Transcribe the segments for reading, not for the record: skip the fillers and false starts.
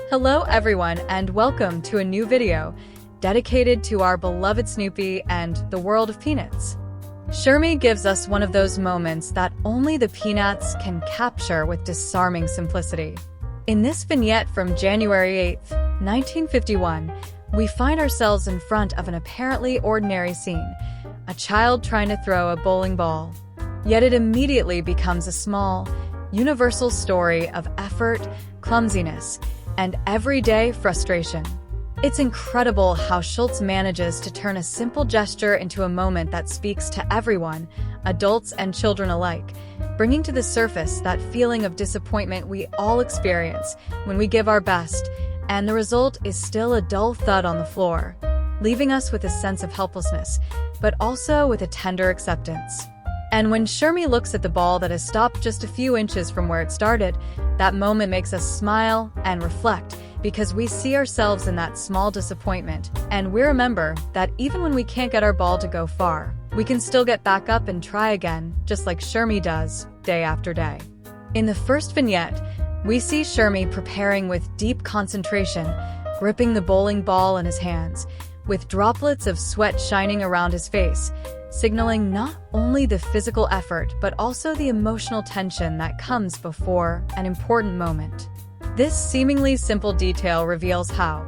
Hello everyone and welcome to a new video dedicated to our beloved Snoopy and the world of Peanuts. Shermy gives us one of those moments that only the Peanuts can capture with disarming simplicity. In this vignette from January 8th, 1951, we find ourselves in front of an apparently ordinary scene, a child trying to throw a bowling ball. Yet it immediately becomes a small, universal story of effort, clumsiness, and everyday frustration. It's incredible how Schulz manages to turn a simple gesture into a moment that speaks to everyone, adults and children alike, bringing to the surface that feeling of disappointment we all experience when we give our best, and the result is still a dull thud on the floor, leaving us with a sense of helplessness, but also with a tender acceptance. And when Shermy looks at the ball that has stopped just a few inches from where it started, that moment makes us smile and reflect because we see ourselves in that small disappointment, and we remember that even when we can't get our ball to go far, we can still get back up and try again, just like Shermy does, day after day. In the first vignette, we see Shermy preparing with deep concentration, gripping the bowling ball in his hands, with droplets of sweat shining around his face, signaling not only the physical effort but also the emotional tension that comes before an important moment. This seemingly simple detail reveals how,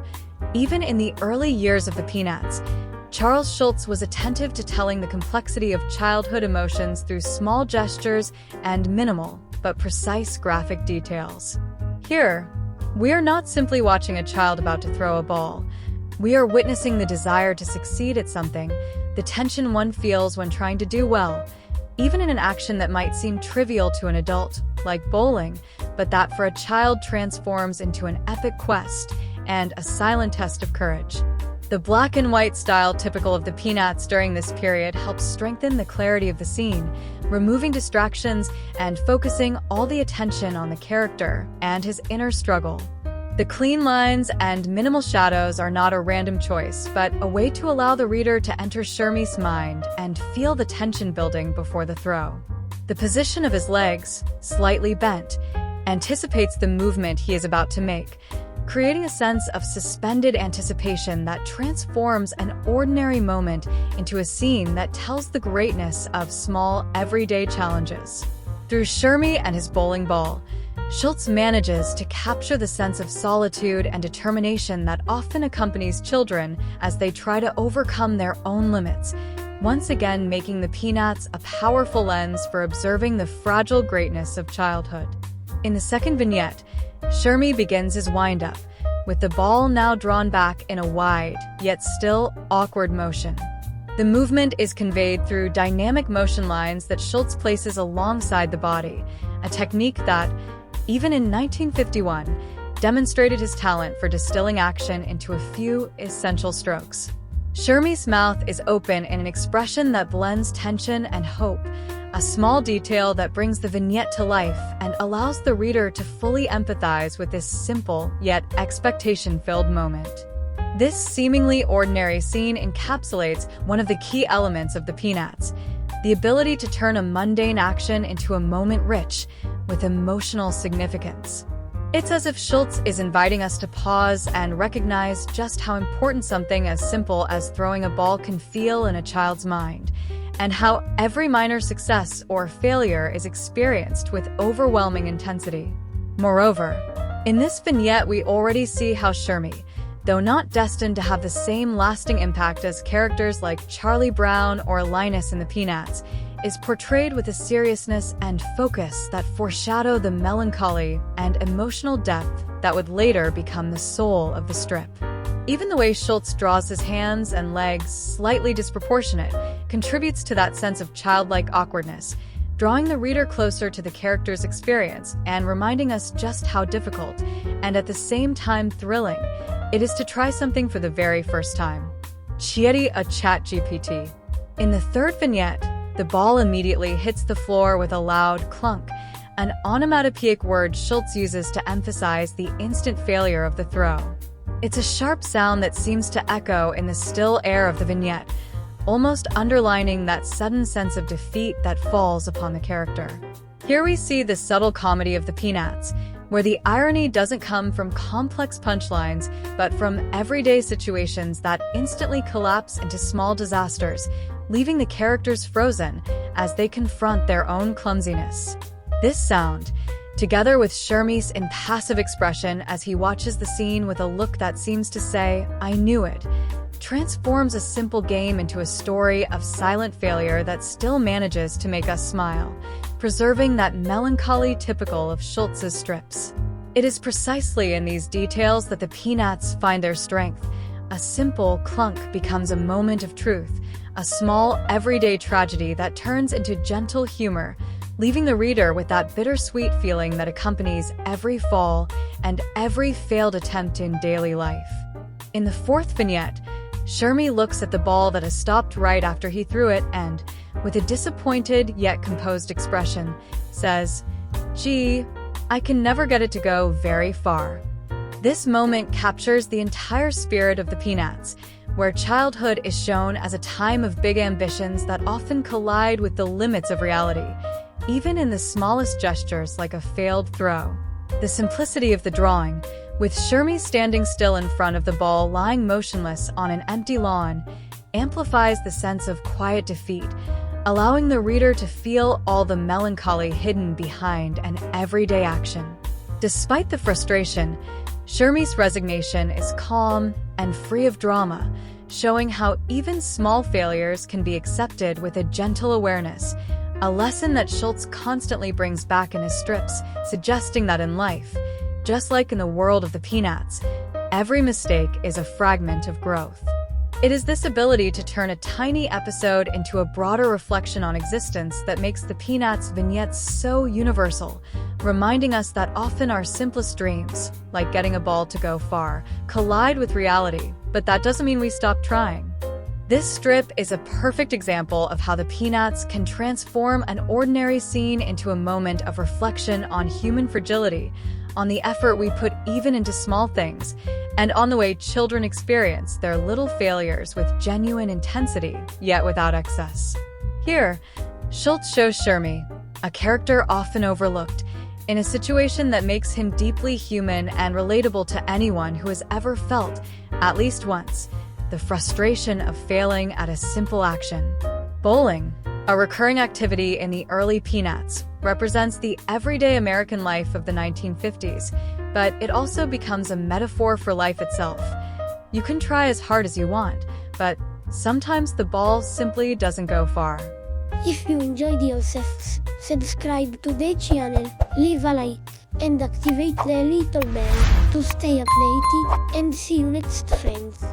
even in the early years of the Peanuts, Charles Schulz was attentive to telling the complexity of childhood emotions through small gestures and minimal but precise graphic details. Here, we are not simply watching a child about to throw a ball. We are witnessing the desire to succeed at something, the tension one feels when trying to do well, even in an action that might seem trivial to an adult, like bowling, but that for a child transforms into an epic quest and a silent test of courage. The black and white style typical of the Peanuts during this period helps strengthen the clarity of the scene, removing distractions and focusing all the attention on the character and his inner struggle. The clean lines and minimal shadows are not a random choice, but a way to allow the reader to enter Shermy's mind and feel the tension building before the throw. The position of his legs, slightly bent, anticipates the movement he is about to make, creating a sense of suspended anticipation that transforms an ordinary moment into a scene that tells the greatness of small, everyday challenges. Through Shermy and his bowling ball, Schulz manages to capture the sense of solitude and determination that often accompanies children as they try to overcome their own limits, once again making the Peanuts a powerful lens for observing the fragile greatness of childhood. In the second vignette, Shermy begins his wind-up, with the ball now drawn back in a wide, yet still awkward motion. The movement is conveyed through dynamic motion lines that Schulz places alongside the body, a technique that, even in 1951, demonstrated his talent for distilling action into a few essential strokes. Shermy's mouth is open in an expression that blends tension and hope, a small detail that brings the vignette to life and allows the reader to fully empathize with this simple yet expectation-filled moment. This seemingly ordinary scene encapsulates one of the key elements of the Peanuts, the ability to turn a mundane action into a moment rich with emotional significance. It's as if Schulz is inviting us to pause and recognize just how important something as simple as throwing a ball can feel in a child's mind, and how every minor success or failure is experienced with overwhelming intensity. Moreover, in this vignette we already see how Shermy, though not destined to have the same lasting impact as characters like Charlie Brown or Linus in the Peanuts, is portrayed with a seriousness and focus that foreshadow the melancholy and emotional depth that would later become the soul of the strip. Even the way Schulz draws his hands and legs slightly disproportionate contributes to that sense of childlike awkwardness, drawing the reader closer to the character's experience and reminding us just how difficult, and at the same time thrilling, it is to try something for the very first time. Chiedi a chat GPT. In the third vignette, the ball immediately hits the floor with a loud clunk, an onomatopoeic word Schulz uses to emphasize the instant failure of the throw. It's a sharp sound that seems to echo in the still air of the vignette, almost underlining that sudden sense of defeat that falls upon the character. Here we see the subtle comedy of the Peanuts, where the irony doesn't come from complex punchlines, but from everyday situations that instantly collapse into small disasters, leaving the characters frozen as they confront their own clumsiness. This sound, together with Shermy's impassive expression as he watches the scene with a look that seems to say, "I knew it," transforms a simple game into a story of silent failure that still manages to make us smile, preserving that melancholy typical of Schulz's strips. It is precisely in these details that the Peanuts find their strength. A simple clunk becomes a moment of truth, a small, everyday tragedy that turns into gentle humor, leaving the reader with that bittersweet feeling that accompanies every fall and every failed attempt in daily life. In the fourth vignette, Shermy looks at the ball that has stopped right after he threw it and, with a disappointed yet composed expression, says, "Gee, I can never get it to go very far." This moment captures the entire spirit of the Peanuts, where childhood is shown as a time of big ambitions that often collide with the limits of reality, even in the smallest gestures like a failed throw. The simplicity of the drawing, with Shermy standing still in front of the ball lying motionless on an empty lawn, amplifies the sense of quiet defeat, allowing the reader to feel all the melancholy hidden behind an everyday action. Despite the frustration, Shermy's resignation is calm and free of drama, showing how even small failures can be accepted with a gentle awareness, a lesson that Schulz constantly brings back in his strips, suggesting that in life, just like in the world of the Peanuts, every mistake is a fragment of growth. It is this ability to turn a tiny episode into a broader reflection on existence that makes the Peanuts vignettes so universal, reminding us that often our simplest dreams, like getting a ball to go far, collide with reality, but that doesn't mean we stop trying. This strip is a perfect example of how the Peanuts can transform an ordinary scene into a moment of reflection on human fragility, on the effort we put even into small things, and on the way children experience their little failures with genuine intensity, yet without excess. Here, Schulz shows Shermy, a character often overlooked, in a situation that makes him deeply human and relatable to anyone who has ever felt, at least once, the frustration of failing at a simple action. Bowling, a recurring activity in the early Peanuts, represents the everyday American life of the 1950s, but it also becomes a metaphor for life itself. You can try as hard as you want, but sometimes the ball simply doesn't go far. If you enjoyed yourself, subscribe to the channel, leave a like, and activate the little bell to stay updated, and see you next, friends.